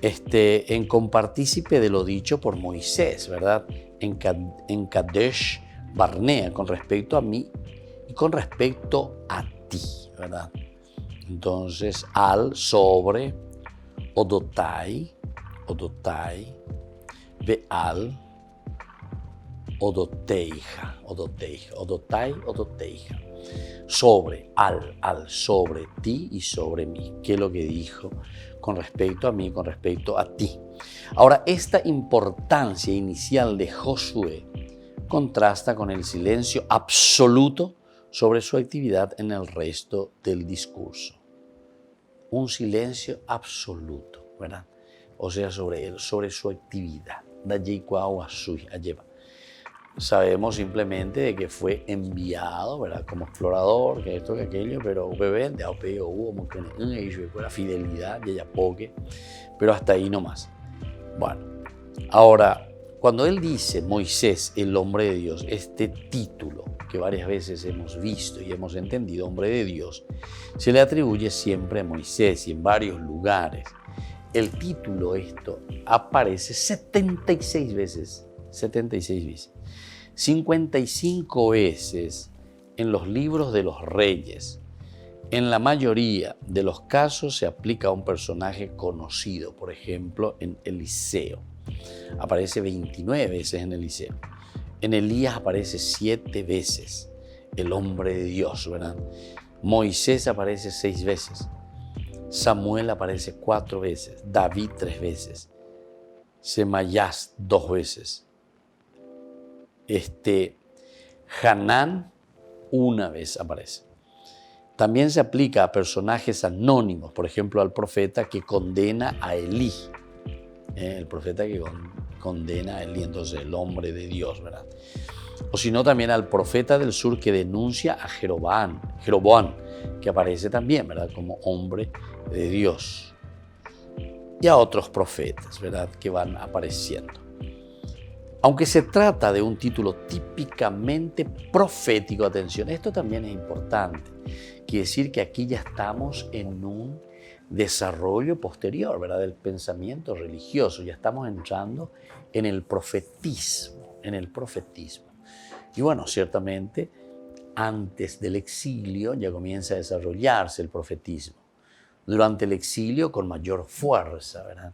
en compartícipe de lo dicho por Moisés, ¿verdad? En Kadesh Barnea, con respecto a mí y con respecto a ti, ¿verdad? Entonces, al, sobre, odotai, veal, odoteija, odotai, odoteija. Sobre, al, sobre ti y sobre mí. ¿Qué es lo que dijo con respecto a mí, con respecto a ti? Ahora, esta importancia inicial de Josué contrasta con el silencio absoluto sobre su actividad en el resto del discurso. Un silencio absoluto, ¿verdad? O sea, sobre él, sobre su actividad. Sabemos simplemente de que fue enviado, ¿verdad? Como explorador, que esto, que aquello, pero obviamente, hubo la fidelidad, y ella poque, pero hasta ahí nomás. Bueno, ahora, cuando él dice Moisés, el hombre de Dios, este título que varias veces hemos visto y hemos entendido, hombre de Dios, se le atribuye siempre a Moisés y en varios lugares. El título aparece 76 veces, 55 veces en los libros de los reyes. En la mayoría de los casos se aplica a un personaje conocido, por ejemplo, en Eliseo. Aparece 29 veces en Eliseo. En Elías aparece 7 veces, el hombre de Dios, ¿verdad? Moisés aparece 6 veces. Samuel aparece 4 veces. David 3 veces. Semayás 2 veces. Hanán 1 vez aparece. También se aplica a personajes anónimos, por ejemplo, al profeta que condena a Elí. El profeta que condena a Elí, entonces el hombre de Dios, ¿verdad? O si no, también al profeta del sur que denuncia a Jeroboam, que aparece también, ¿verdad? Como hombre de Dios. Y a otros profetas, ¿verdad? Que van apareciendo. Aunque se trata de un título típicamente profético, atención, esto también es importante. Quiere decir que aquí ya estamos en un desarrollo posterior, ¿verdad? Del pensamiento religioso. Ya estamos entrando en el profetismo, Y bueno, ciertamente, antes del exilio ya comienza a desarrollarse el profetismo. Durante el exilio con mayor fuerza, ¿verdad?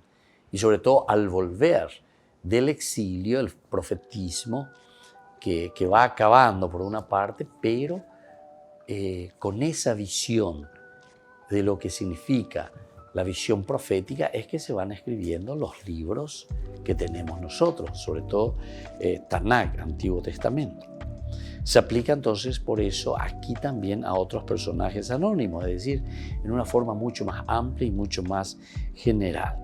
Y sobre todo al volver del exilio, el profetismo que va acabando por una parte, pero con esa visión de lo que significa la visión profética es que se van escribiendo los libros que tenemos nosotros, sobre todo Tanakh, Antiguo Testamento. Se aplica entonces por eso aquí también a otros personajes anónimos, es decir, en una forma mucho más amplia y mucho más general.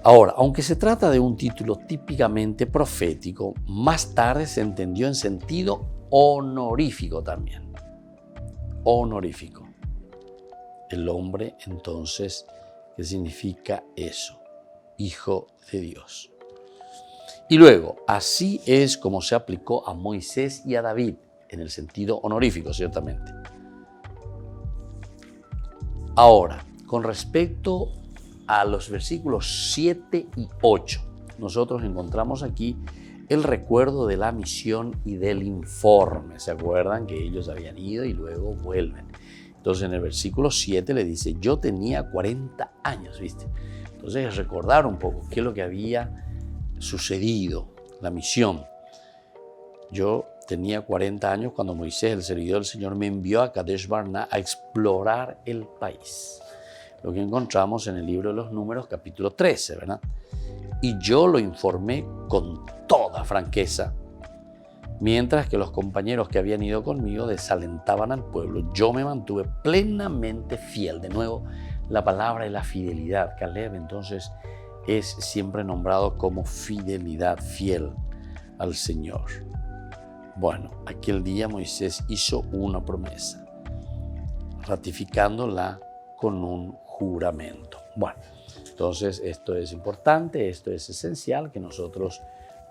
Ahora, aunque se trata de un título típicamente profético, más tarde se entendió en sentido honorífico también. Honorífico. El hombre, entonces, ¿qué significa eso? Hijo de Dios. Y luego, así es como se aplicó a Moisés y a David, en el sentido honorífico, ciertamente. Ahora, con respecto a los versículos 7 y 8, nosotros encontramos aquí el recuerdo de la misión y del informe. ¿Se acuerdan que ellos habían ido y luego vuelven? Entonces en el versículo 7 le dice, yo tenía 40 años, ¿viste? Entonces recordar un poco qué es lo que había sucedido, la misión. Yo tenía 40 años cuando Moisés, el servidor del Señor, me envió a Kadesh Barnea a explorar el país. Lo que encontramos en el libro de los Números, capítulo 13, ¿verdad? Y yo lo informé con toda franqueza, mientras que los compañeros que habían ido conmigo desalentaban al pueblo. Yo me mantuve plenamente fiel. De nuevo, la palabra es la fidelidad. Caleb entonces es siempre nombrado como fidelidad, fiel al Señor. Bueno, aquel día Moisés hizo una promesa, ratificándola con un juramento. Bueno, entonces esto es importante, esto es esencial que nosotros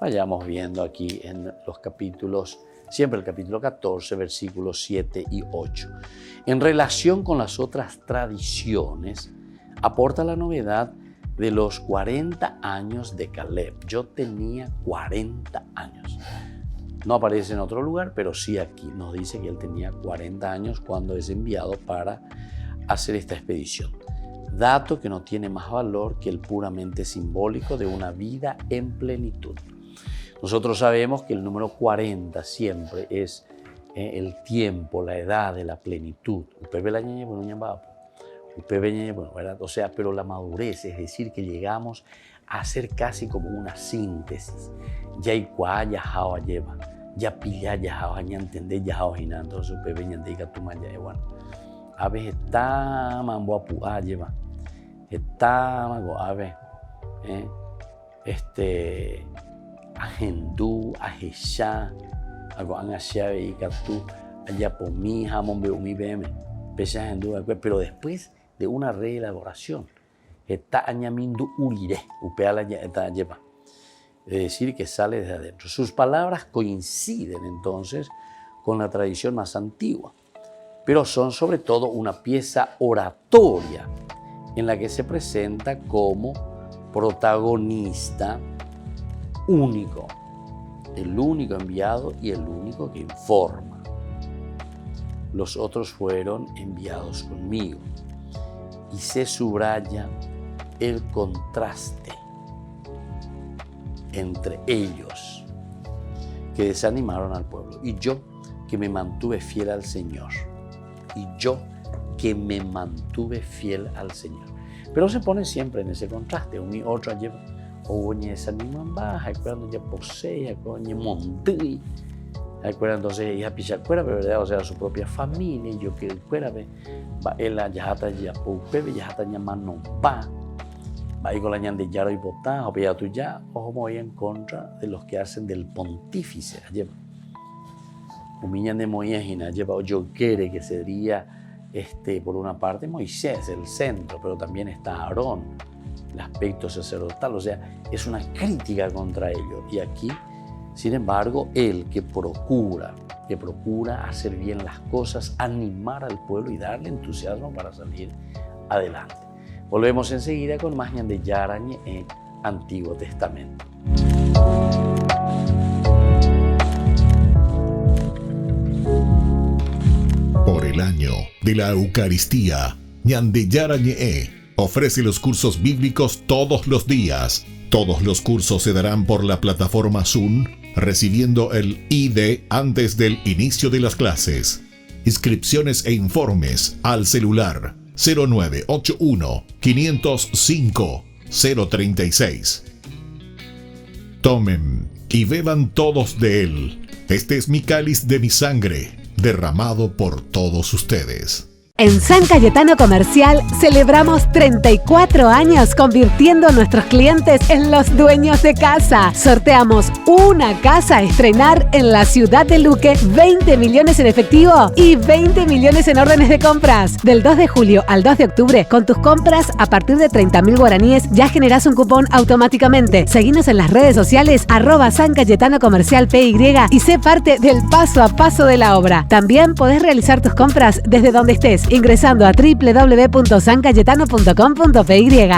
vayamos viendo aquí en los capítulos, siempre el capítulo 14, versículos 7 y 8. En relación con las otras tradiciones, aporta la novedad de los 40 años de Caleb. Yo tenía 40 años. No aparece en otro lugar, pero sí aquí nos dice que él tenía 40 años cuando es enviado para hacer esta expedición. Dato que no tiene más valor que el puramente simbólico de una vida en plenitud. Nosotros sabemos que el número 40 siempre es el tiempo, la edad de la plenitud. O sea, pero la madurez, es decir, que llegamos a ser casi como una síntesis. Ya igual ya jao lleva, ya pilla ya jao ya entender ya jao hina, entonces pepe ya diga tu maya igual. A veces está mambo apu lleva, está mago a ver, agendú, ajesha, algo anasha y catu, allá por mi jamón veo mi bm, pese a agendú, pero después de una reelaboración, está añamiendo urire, upeala ya está lleva. Es decir, que sale desde adentro. Sus palabras coinciden entonces con la tradición más antigua, pero son sobre todo una pieza oratoria en la que se presenta como protagonista único, el único enviado y el único que informa. Los otros fueron enviados conmigo y se subraya el contraste entre ellos que desanimaron al pueblo y yo que me mantuve fiel al Señor. Y yo que me mantuve fiel al Señor. Pero se pone siempre en ese contraste. Un y otro lleva, o desaniman baja, cuando ya posee, cuando monte, entonces ella picha cuera, ¿verdad? O sea, su propia familia, yo que cuera, va él ya hasta ya poupe, ya hasta ya mano pa. Va con la ñan de yaro y botá, o pilla tu ya, ojo muy en contra de los que hacen del pontífice, lleva. Humillan de Moisés, lleva, yo quiere que sería, por una parte Moisés, el centro, pero también está Aarón, el aspecto sacerdotal, o sea, es una crítica contra ellos. Y aquí, sin embargo, él que procura hacer bien las cosas, animar al pueblo y darle entusiasmo para salir adelante. Volvemos enseguida con más ñan de Yarañe en Antiguo Testamento. Por el año de la Eucaristía, ñan de Yarañe ofrece los cursos bíblicos todos los días. Todos los cursos se darán por la plataforma Zoom, recibiendo el ID antes del inicio de las clases. Inscripciones e informes al celular 0981 505 036. Tomen y beban todos de él. Este es mi cáliz de mi sangre, derramado por todos ustedes. En San Cayetano Comercial celebramos 34 años convirtiendo a nuestros clientes en los dueños de casa. Sorteamos una casa a estrenar en la ciudad de Luque, 20 millones en efectivo y 20 millones en órdenes de compras. Del 2 de julio al 2 de octubre, con tus compras a partir de 30.000 guaraníes ya generás un cupón automáticamente. Seguinos en las redes sociales @San Cayetano Comercial PY y sé parte del paso a paso de la obra. También podés realizar tus compras desde donde estés, ingresando a www.sancayetano.com.py.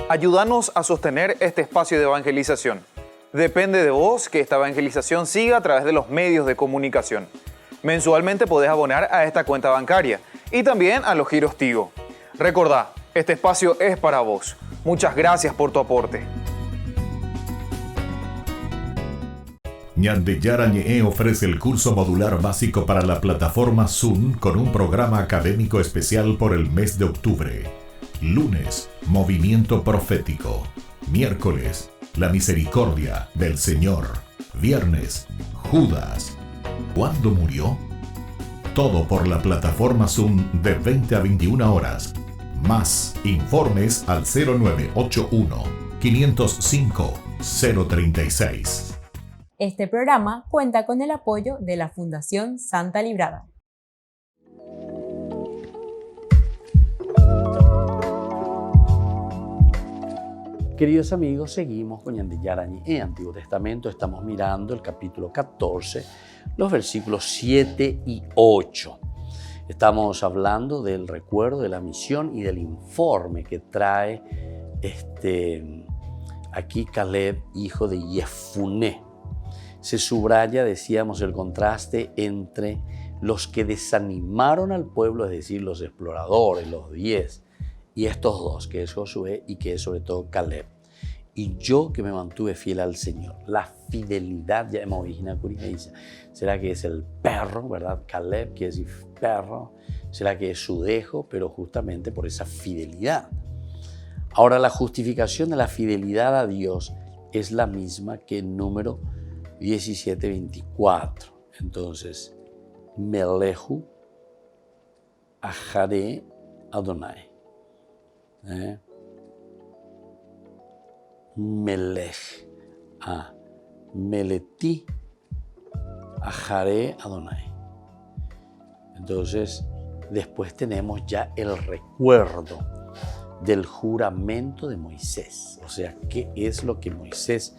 Ayúdanos a sostener este espacio de evangelización. Depende de vos que esta evangelización siga a través de los medios de comunicación. Mensualmente podés abonar a esta cuenta bancaria y también a los giros Tigo. Recordá, este espacio es para vos. Muchas gracias por tu aporte. ñan de Yarañe ofrece el curso modular básico para la plataforma Zoom con un programa académico especial por el mes de octubre. Lunes, movimiento profético. Miércoles, la misericordia del Señor. Viernes, Judas. ¿Cuándo murió? Todo por la plataforma Zoom de 20 a 21 horas. Más informes al 0981-505-036. Este programa cuenta con el apoyo de la Fundación Santa Librada. Queridos amigos, seguimos con Ñande Yarañe, Antiguo Testamento. Estamos mirando el capítulo 14, los versículos 7 y 8. Estamos hablando del recuerdo de la misión y del informe que trae aquí Caleb, hijo de Yefuné. Se subraya, decíamos, el contraste entre los que desanimaron al pueblo, es decir, los exploradores, los 10, y estos dos, que es Josué y que es sobre todo Caleb. Y yo que me mantuve fiel al Señor. La fidelidad, ya hemos visto, dice, ¿será que es el perro, verdad? Caleb, que es el perro. ¿Será que es su dejo? Pero justamente por esa fidelidad. Ahora, la justificación de la fidelidad a Dios es la misma que en número 17:24. Entonces, Melehu Ahare Adonai. Melech, Meleti, Ahare Adonai. Entonces, después tenemos ya el recuerdo del juramento de Moisés. O sea, ¿qué es lo que Moisés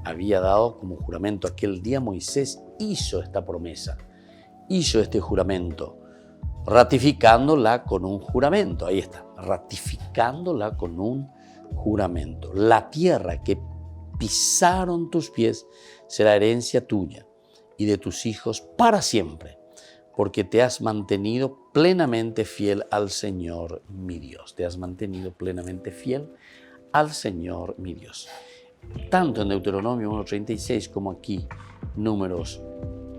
había dado como juramento? Aquel día Moisés hizo esta promesa, hizo este juramento, ratificándola con un juramento. Ahí está, ratificándola con un juramento. La tierra que pisaron tus pies será herencia tuya y de tus hijos para siempre, porque te has mantenido plenamente fiel al Señor mi Dios. Te has mantenido plenamente fiel al Señor mi Dios. Tanto en Deuteronomio 1:36 como aquí, Números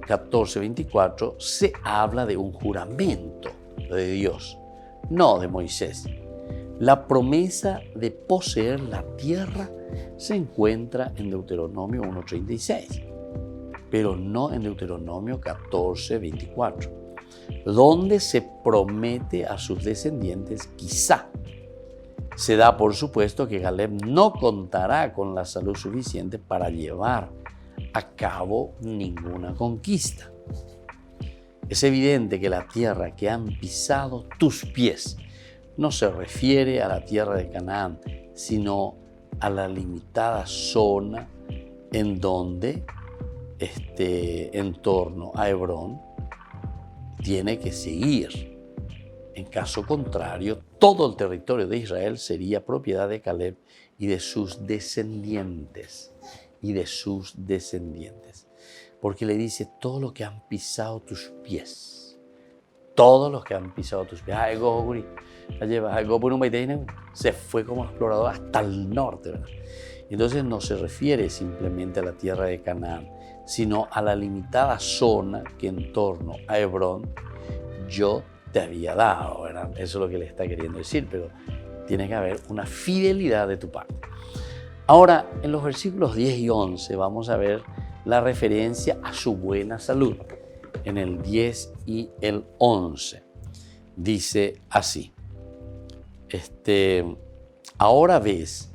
14:24, se habla de un juramento de Dios, no de Moisés. La promesa de poseer la tierra se encuentra en Deuteronomio 1:36, pero no en Deuteronomio 14:24, donde se promete a sus descendientes quizá. Se da por supuesto que Caleb no contará con la salud suficiente para llevar a cabo ninguna conquista. Es evidente que la tierra que han pisado tus pies no se refiere a la tierra de Canaán, sino a la limitada zona en donde, en torno a Hebrón, tiene que seguir. En caso contrario, todo el territorio de Israel sería propiedad de Caleb y de sus descendientes. Porque le dice, todo lo que han pisado tus pies. Todos los que han pisado tus pies. Se fue como explorador hasta el norte, ¿verdad? Entonces no se refiere simplemente a la tierra de Canaán, sino a la limitada zona que en torno a Hebrón yo te había dado, ¿verdad? Eso es lo que le está queriendo decir, pero tiene que haber una fidelidad de tu parte. Ahora, en los versículos 10 y 11 vamos a ver la referencia a su buena salud. En el 10 y el 11 dice así, ahora ves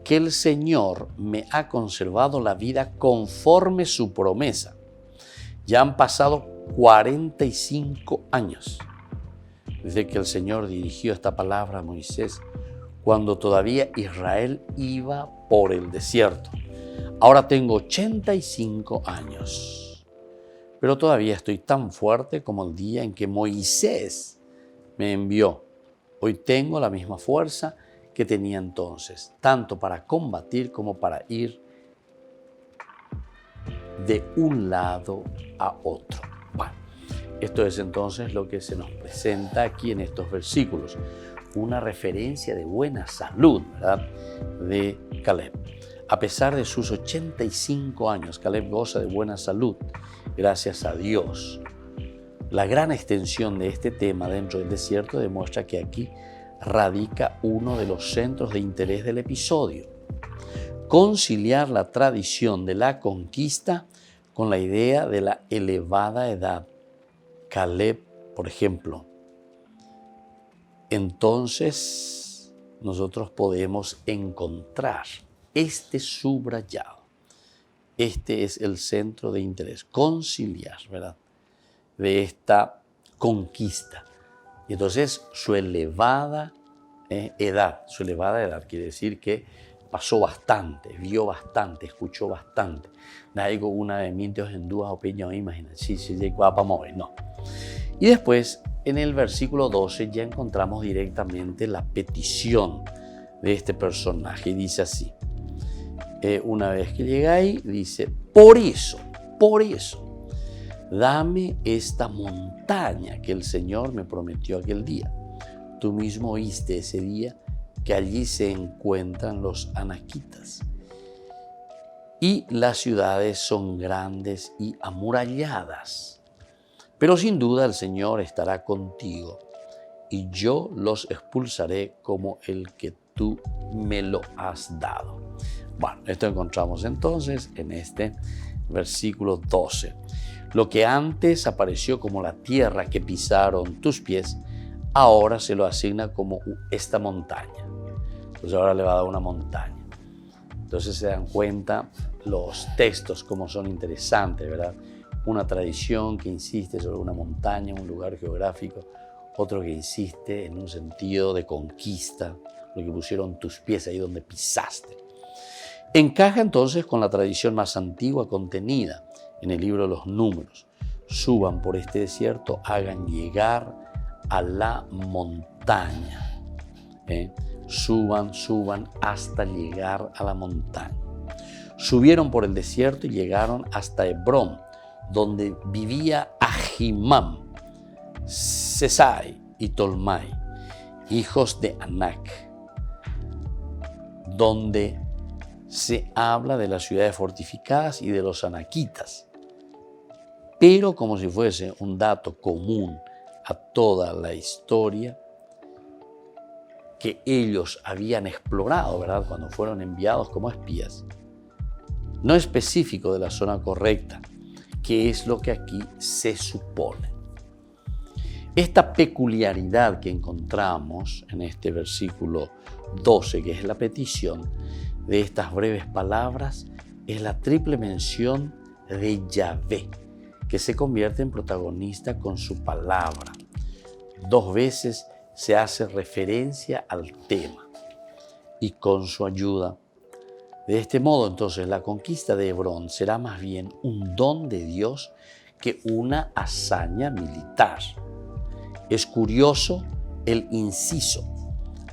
que el Señor me ha conservado la vida conforme su promesa. Ya han pasado 45 años desde que el Señor dirigió esta palabra a Moisés cuando todavía Israel iba por el desierto. Ahora tengo 85 años, pero todavía estoy tan fuerte como el día en que Moisés me envió. Hoy tengo la misma fuerza que tenía entonces, tanto para combatir como para ir de un lado a otro. Bueno, esto es entonces lo que se nos presenta aquí en estos versículos. Una referencia de buena salud, ¿verdad?, de Caleb. A pesar de sus 85 años, Caleb goza de buena salud, gracias a Dios. La gran extensión de este tema dentro del desierto demuestra que aquí radica uno de los centros de interés del episodio. Conciliar la tradición de la conquista con la idea de la elevada edad. Caleb, por ejemplo, entonces nosotros podemos encontrar este subrayado. Este es el centro de interés, conciliar, ¿verdad?, de esta conquista. Y entonces su elevada edad quiere decir que pasó bastante, vio bastante, escuchó bastante. Nadie con una de mintios en dudas opinión, imagínate, si llegó a mover, no. Y después, en el versículo 12, ya encontramos directamente la petición de este personaje. Y dice así, una vez que llega ahí, dice, por eso, dame esta montaña que el Señor me prometió aquel día. Tú mismo oíste ese día que allí se encuentran los anaquitas. Y las ciudades son grandes y amuralladas. Pero sin duda el Señor estará contigo y yo los expulsaré como el que tú me lo has dado. Bueno, esto encontramos entonces en este versículo 12. Lo que antes apareció como la tierra que pisaron tus pies, ahora se lo asigna como esta montaña. Entonces ahora le va a dar una montaña. Entonces se dan cuenta los textos como son interesantes, ¿verdad? Una tradición que insiste sobre una montaña, un lugar geográfico, otro que insiste en un sentido de conquista, lo que pusieron tus pies ahí donde pisaste. Encaja entonces con la tradición más antigua contenida en el libro de los Números. Suban por este desierto, hagan llegar a la montaña. Suban hasta llegar a la montaña. Subieron por el desierto y llegaron hasta Hebrón, donde vivía Ahimam, Sesai y Tolmai, hijos de Anac, donde se habla de las ciudades fortificadas y de los anaquitas. Pero como si fuese un dato común a toda la historia que ellos habían explorado, ¿verdad?, cuando fueron enviados como espías, no específico de la zona correcta, que es lo que aquí se supone. Esta peculiaridad que encontramos en este versículo 12, que es la petición de estas breves palabras, es la triple mención de Yahvé, que se convierte en protagonista con su palabra. 2 veces se hace referencia al tema y con su ayuda. De este modo, entonces, la conquista de Hebrón será más bien un don de Dios que una hazaña militar. Es curioso el inciso.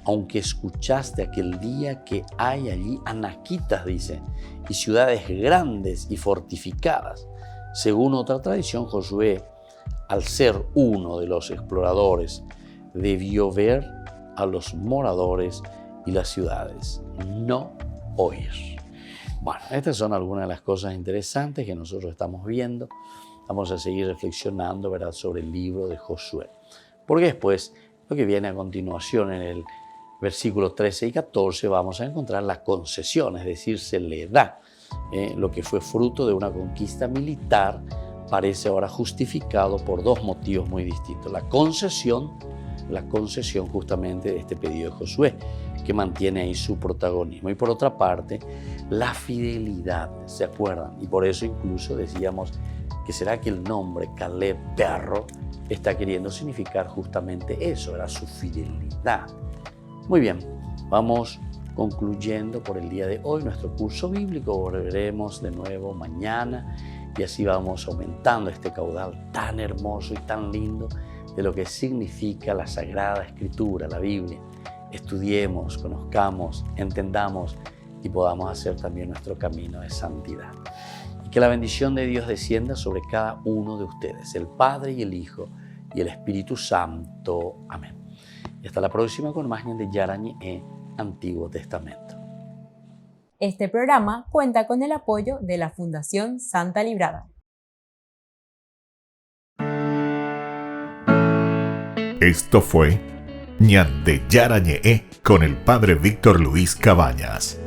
Aunque escuchaste aquel día que hay allí anaquitas, dice, y ciudades grandes y fortificadas. Según otra tradición, Josué, al ser uno de los exploradores, debió ver a los moradores y las ciudades, no oír. Bueno, estas son algunas de las cosas interesantes que nosotros estamos viendo. Vamos a seguir reflexionando, ¿verdad?, sobre el libro de Josué. Porque después, lo que viene a continuación en el versículos 13 y 14, vamos a encontrar la concesión, es decir, se le da lo que fue fruto de una conquista militar, parece ahora justificado por 2 motivos muy distintos. La concesión justamente de este pedido de Josué, que mantiene ahí su protagonismo. Y por otra parte, la fidelidad, ¿se acuerdan? Y por eso incluso decíamos que será que el nombre Caleb Perro está queriendo significar justamente eso, era su fidelidad. Muy bien, vamos concluyendo por el día de hoy nuestro curso bíblico. Volveremos de nuevo mañana y así vamos aumentando este caudal tan hermoso y tan lindo de lo que significa la Sagrada Escritura, la Biblia. Estudiemos, conozcamos, entendamos y podamos hacer también nuestro camino de santidad. Y que la bendición de Dios descienda sobre cada uno de ustedes, el Padre y el Hijo y el Espíritu Santo. Amén. Y hasta la próxima con más Ñande Yarañe Antiguo Testamento. Este programa cuenta con el apoyo de la Fundación Santa Librada. Esto fue Ñande Yarañe con el Padre Víctor Luis Cabañas.